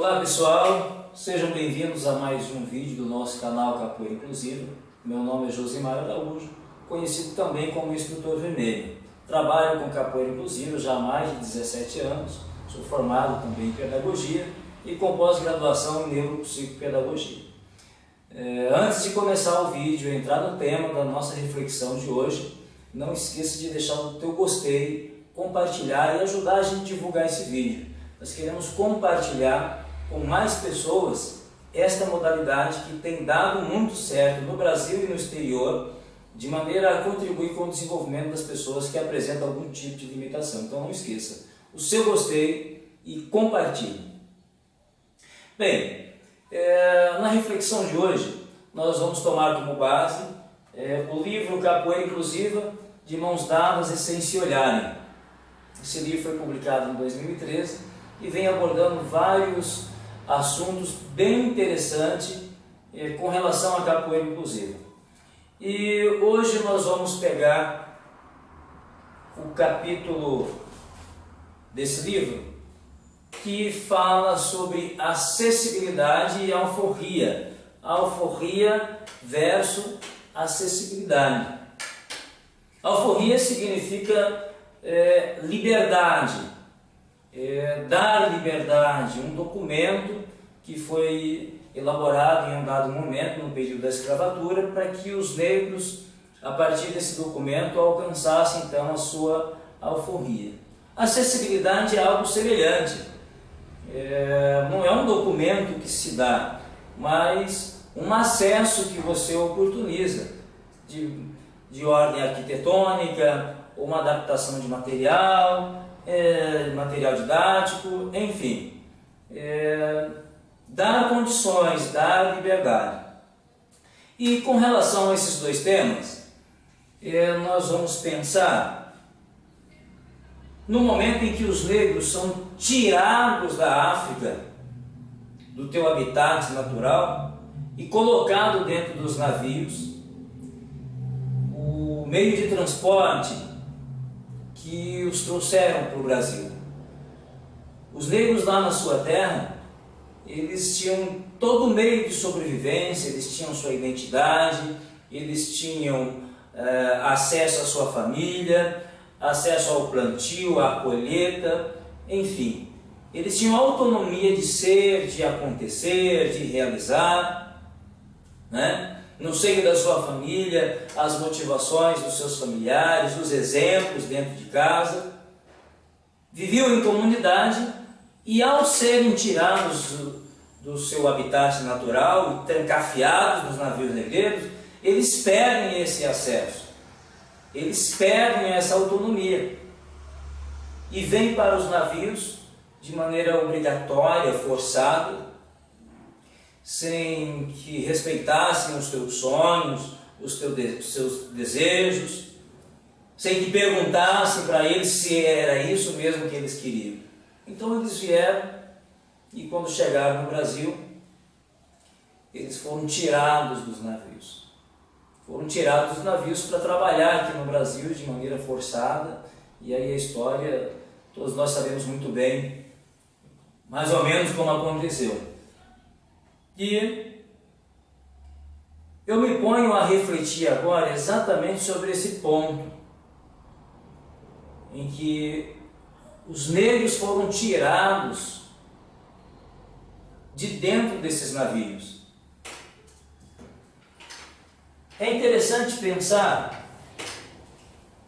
Olá pessoal, sejam bem-vindos a mais um vídeo do nosso canal Capoeira Inclusiva. Meu nome é Josimar Araújo, conhecido também como Instrutor Vermelho. Trabalho com Capoeira Inclusiva já há mais de 17 anos, sou formado também em Pedagogia e com pós-graduação em Neuropsicopedagogia. Antes de começar o vídeo e entrar no tema da nossa reflexão de hoje, não esqueça de deixar o teu gostei, compartilhar e ajudar a gente a divulgar esse vídeo. Nós queremos compartilhar com mais pessoas esta modalidade que tem dado muito certo no Brasil e no exterior, de maneira a contribuir com o desenvolvimento das pessoas que apresentam algum tipo de limitação. Então não esqueça o seu gostei e compartilhe. Bem, na reflexão de hoje nós vamos tomar como base o livro Capoeira Inclusiva, de Mãos Dadas e Sem Se Olharem. Esse livro foi publicado em 2013 e vem abordando vários assuntos bem interessantes com relação à capoeira inclusiva. E hoje nós vamos pegar o capítulo desse livro que fala sobre acessibilidade e alforria. Alforria versus acessibilidade. Alforria significa liberdade. Dar liberdade, um documento que foi elaborado em um dado momento, no período da escravatura, para que os negros, a partir desse documento, alcançassem então a sua alforria. Acessibilidade é algo semelhante, não é um documento que se dá, mas um acesso que você oportuniza, de ordem arquitetônica, ou uma adaptação de material, material didático, enfim, dar condições, dar liberdade. E com relação a esses dois temas, nós vamos pensar no momento em que os negros são tirados da África, do teu habitat natural, e colocados dentro dos navios, o meio de transporte que os trouxeram para o Brasil. Os negros lá na sua terra, eles tinham todo o meio de sobrevivência, eles tinham sua identidade, eles tinham acesso à sua família, acesso ao plantio, à colheita, enfim. Eles tinham autonomia de ser, de acontecer, de realizar, né? No seio da sua família, as motivações dos seus familiares, os exemplos dentro de casa. Viviam em comunidade e, ao serem tirados do seu habitat natural e trancafiados nos navios negreiros, eles perdem esse acesso, eles perdem essa autonomia e vêm para os navios de maneira obrigatória, forçada, sem que respeitassem os teus sonhos, os seus desejos, sem que perguntassem para eles se era isso mesmo que eles queriam. Então eles vieram e, quando chegaram no Brasil, eles foram tirados dos navios. Foram tirados dos navios para trabalhar aqui no Brasil de maneira forçada, e aí a história, todos nós sabemos muito bem, mais ou menos como aconteceu. E eu me ponho a refletir agora exatamente sobre esse ponto, em que os negros foram tirados de dentro desses navios. É interessante pensar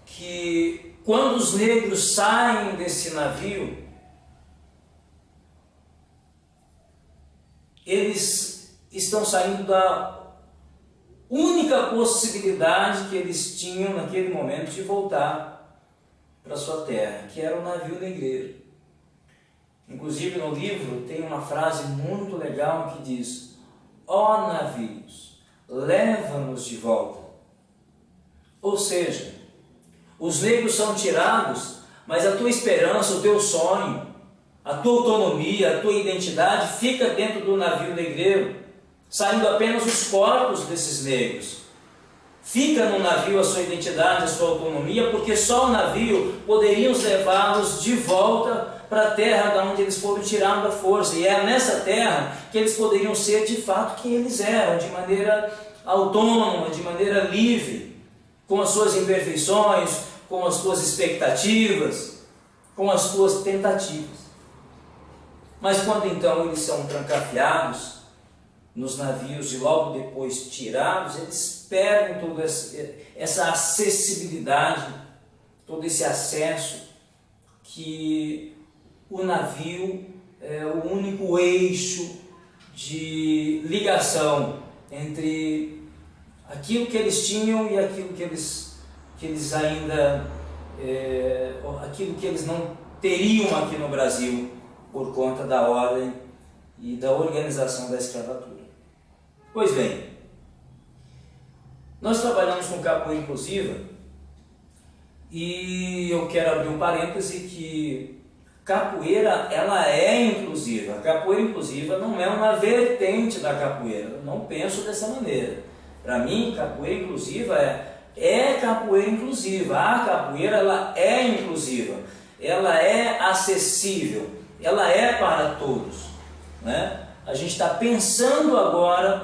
que quando os negros saem desse navio, eles estão saindo da única possibilidade que eles tinham naquele momento de voltar para sua terra, que era o navio negreiro. Inclusive no livro tem uma frase muito legal que diz: ó navios, leva-nos de volta. Ou seja, os negros são tirados, mas a tua esperança, o teu sonho, a tua autonomia, a tua identidade fica dentro do navio negreiro, saindo apenas os corpos desses negros. Fica no navio a sua identidade, a sua autonomia, porque só o navio poderia levá-los de volta para a terra da onde eles foram tirados da força. E é nessa terra que eles poderiam ser de fato quem eles eram, de maneira autônoma, de maneira livre, com as suas imperfeições, com as suas expectativas, com as suas tentativas. Mas quando então eles são trancafiados nos navios e logo depois tirados, eles perdem toda essa acessibilidade, todo esse acesso que o navio é o único eixo de ligação entre aquilo que eles tinham e aquilo que eles ainda, aquilo que eles não teriam aqui no Brasil por conta da ordem e da organização da escravatura. Pois bem, nós trabalhamos com capoeira inclusiva e eu quero abrir um parêntese que capoeira ela é inclusiva. A capoeira inclusiva não é uma vertente da capoeira, eu não penso dessa maneira. Para mim, capoeira inclusiva é capoeira inclusiva. A capoeira ela é inclusiva, ela é acessível, ela é para todos, né? A gente está pensando agora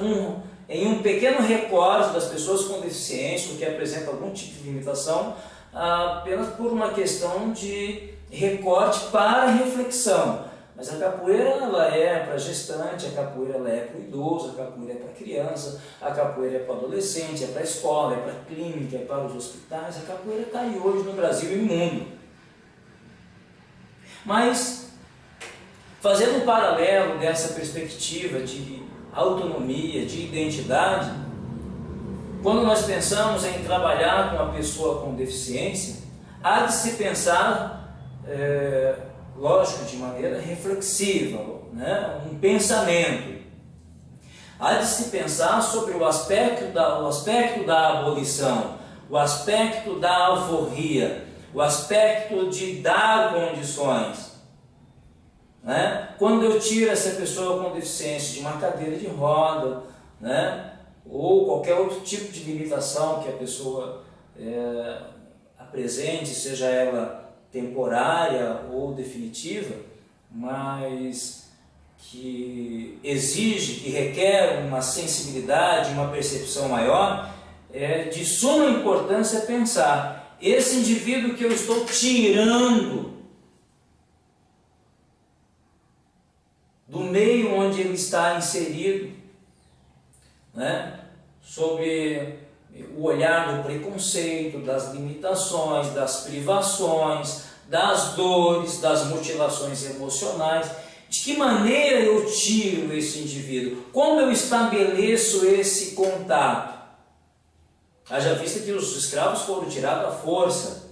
em um pequeno recorte das pessoas com deficiência, ou que apresentam algum tipo de limitação, apenas por uma questão de recorte para reflexão. Mas a capoeira ela é para gestante, a capoeira ela é para o idoso, a capoeira é para criança, a capoeira é para adolescente, é para a escola, é para a clínica, é para os hospitais. A capoeira está aí hoje no Brasil e no mundo. Mas, fazendo um paralelo dessa perspectiva de autonomia, de identidade, quando nós pensamos em trabalhar com a pessoa com deficiência, há de se pensar, lógico, de maneira reflexiva, né? Um pensamento. Há de se pensar sobre o aspecto da abolição, o aspecto da alforria, o aspecto de dar condições. Né? Quando eu tiro essa pessoa com deficiência de uma cadeira de roda, né? Ou qualquer outro tipo de limitação que a pessoa apresente, seja ela temporária ou definitiva, mas que exige, que requer uma sensibilidade, uma percepção maior, é de suma importância pensar, esse indivíduo que eu estou tirando do meio onde ele está inserido, né? Sob o olhar do preconceito, das limitações, das privações, das dores, das mutilações emocionais. De que maneira eu tiro esse indivíduo? Como eu estabeleço esse contato? Haja vista que os escravos foram tirados à força,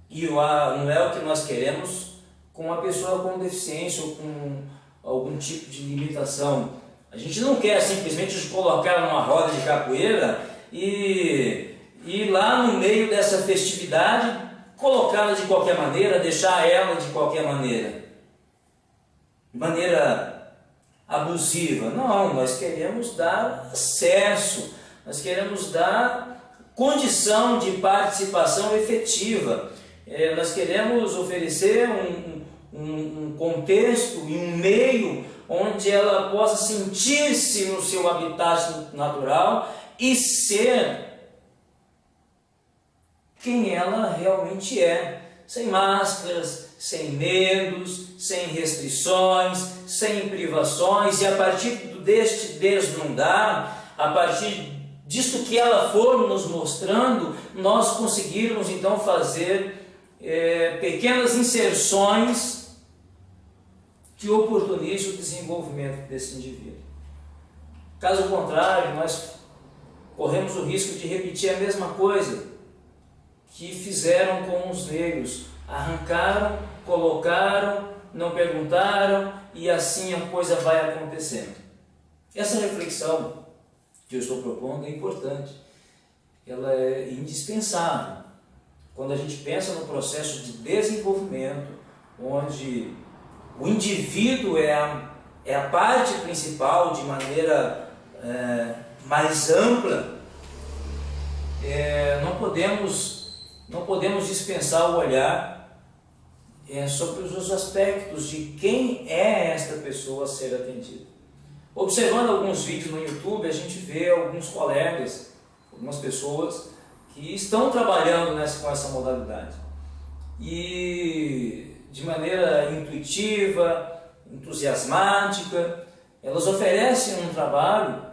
e não é o que nós queremos com uma pessoa com deficiência ou com algum tipo de limitação. A gente não quer simplesmente colocar numa roda de capoeira e lá no meio dessa festividade colocá-la de qualquer maneira, deixar ela de qualquer maneira, de maneira abusiva. Não, nós queremos dar acesso, nós queremos dar condição de participação efetiva, nós queremos oferecer um contexto e um meio onde ela possa sentir-se no seu habitat natural e ser quem ela realmente é, sem máscaras, sem medos, sem restrições, sem privações, e a partir deste desnudar, a partir disto que ela for nos mostrando, nós conseguirmos então fazer pequenas inserções que oportunize o desenvolvimento desse indivíduo. Caso contrário, nós corremos o risco de repetir a mesma coisa que fizeram com os negros. Arrancaram, colocaram, não perguntaram e assim a coisa vai acontecendo. Essa reflexão que eu estou propondo é importante, ela é indispensável. Quando a gente pensa no processo de desenvolvimento, onde o indivíduo é a parte principal de maneira mais ampla, não podemos dispensar o olhar sobre os aspectos de quem é esta pessoa a ser atendida. Observando alguns vídeos no YouTube, a gente vê alguns colegas, algumas pessoas que estão trabalhando com essa modalidade. E de maneira intuitiva, entusiasmática, elas oferecem um trabalho,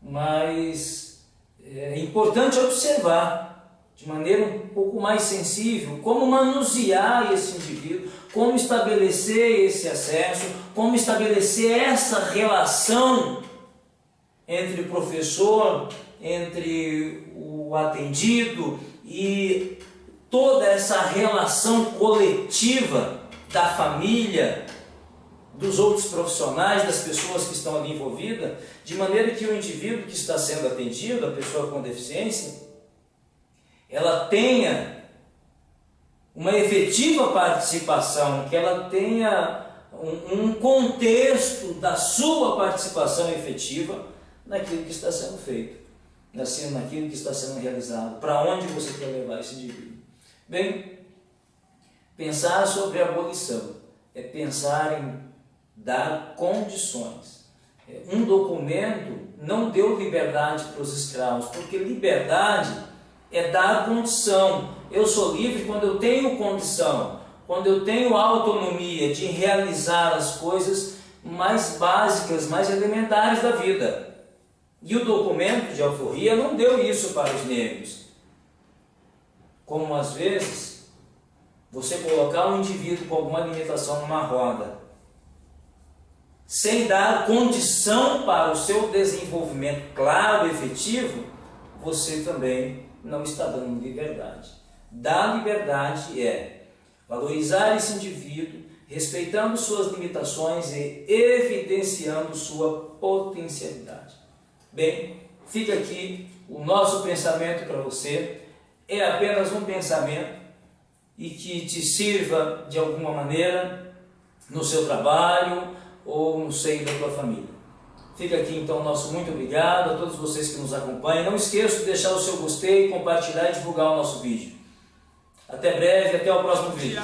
mas é importante observar de maneira um pouco mais sensível como manusear esse indivíduo, como estabelecer esse acesso, como estabelecer essa relação entre o professor, entre o atendido e toda essa relação coletiva da família, dos outros profissionais, das pessoas que estão ali envolvidas, de maneira que o indivíduo que está sendo atendido, a pessoa com deficiência, ela tenha uma efetiva participação, que ela tenha um contexto da sua participação efetiva naquilo que está sendo feito, naquilo que está sendo realizado, para onde você quer levar esse indivíduo. Bem, pensar sobre a abolição é pensar em dar condições. Um documento não deu liberdade para os escravos, porque liberdade é dar condição. Eu sou livre quando eu tenho condição, quando eu tenho autonomia de realizar as coisas mais básicas, mais elementares da vida. E o documento de alforria não deu isso para os negros. Como às vezes você colocar um indivíduo com alguma limitação numa roda, sem dar condição para o seu desenvolvimento claro e efetivo, você também não está dando liberdade. Dar liberdade é valorizar esse indivíduo, respeitando suas limitações e evidenciando sua potencialidade. Bem, fica aqui o nosso pensamento para você. É apenas um pensamento e que te sirva de alguma maneira no seu trabalho ou no seio da tua família. Fica aqui então o nosso muito obrigado a todos vocês que nos acompanham. Não esqueça de deixar o seu gostei, compartilhar e divulgar o nosso vídeo. Até breve, até o próximo vídeo.